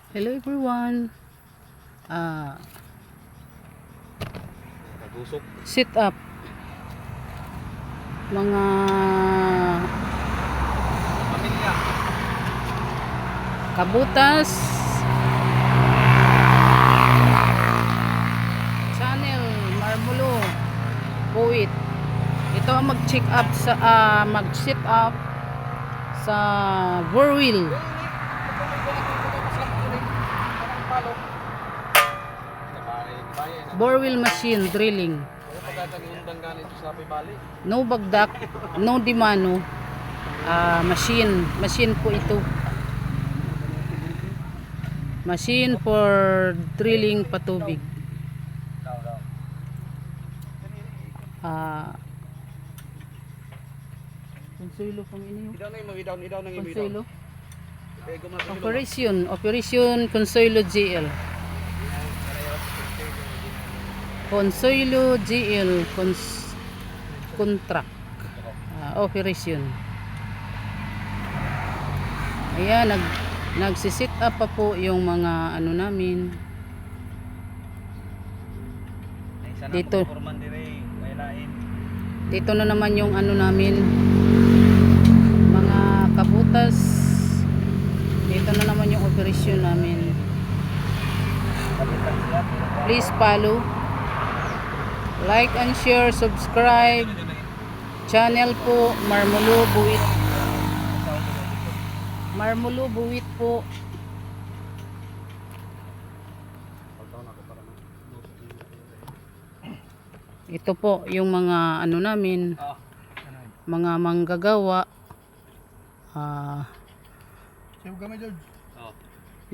Hello everyone. Nagusok. Sit up. Mga Pamilya. kabutas. Channel Marmulo Buwit. Ito ang mag-check up sa mag-sit up sa four-wheel. Four-wheel machine drilling. No bagdak, no dimano. Machine po ito. Machine for drilling patubig. Consuelo kung ini. Consuelo. Operation Consuelo GL. Consuelo GL contract operation. Ayan, nagsisit up pa po yung mga ano namin dito. Dito na naman yung ano namin, mga kabutas. Dito na naman yung operation namin. Please follow, like and share, subscribe. Channel po Marmulo Buwit. Marmulo Buwit po. Ito po yung mga ano namin, mga manggagawa.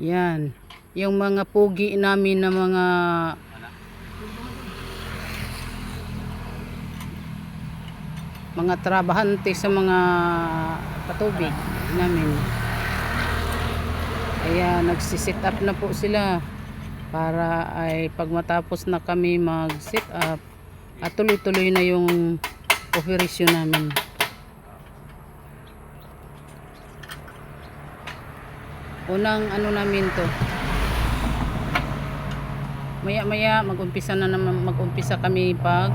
Yan, yung mga pugi namin na mga trabahante sa mga patubig namin. Kaya nagsisit up na po sila para ay pag matapos na kami mag sit up at tuloy-tuloy na yung operasyon namin. Unang ano namin to, maya mag-umpisa kami pag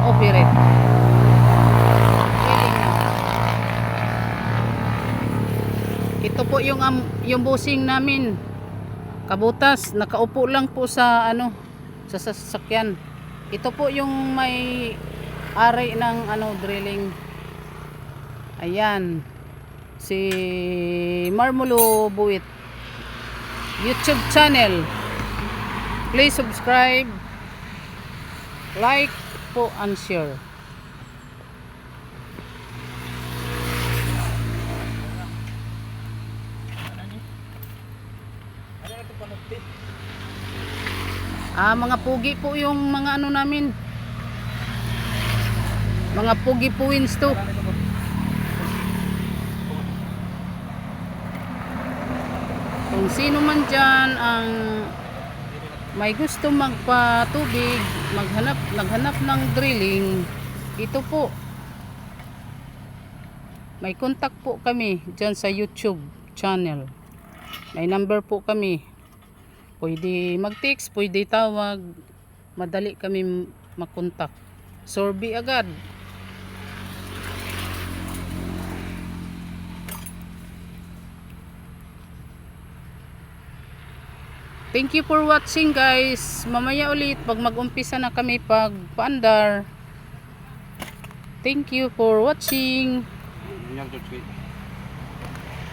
operate. Ito po yung busing namin, kabutas, nakaupo lang po sa ano, sa sasakyan. Ito po yung may ari ng ano, drilling. Ayan, si Marmulo Buwit YouTube channel. Please subscribe, like po and share. Mga pugi po yung mga ano namin, mga pugi puwins to. Kung sino man dyan ang may gusto magpatubig, naghanap ng drilling, ito po, may contact po kami dyan sa YouTube channel. May number po kami. Pwede mag-text, pwede tawag. Madali kami mag-contact. Sorby agad. Thank you for watching guys. Mamaya ulit pag mag-umpisa na kami pag paandar. Thank you for watching.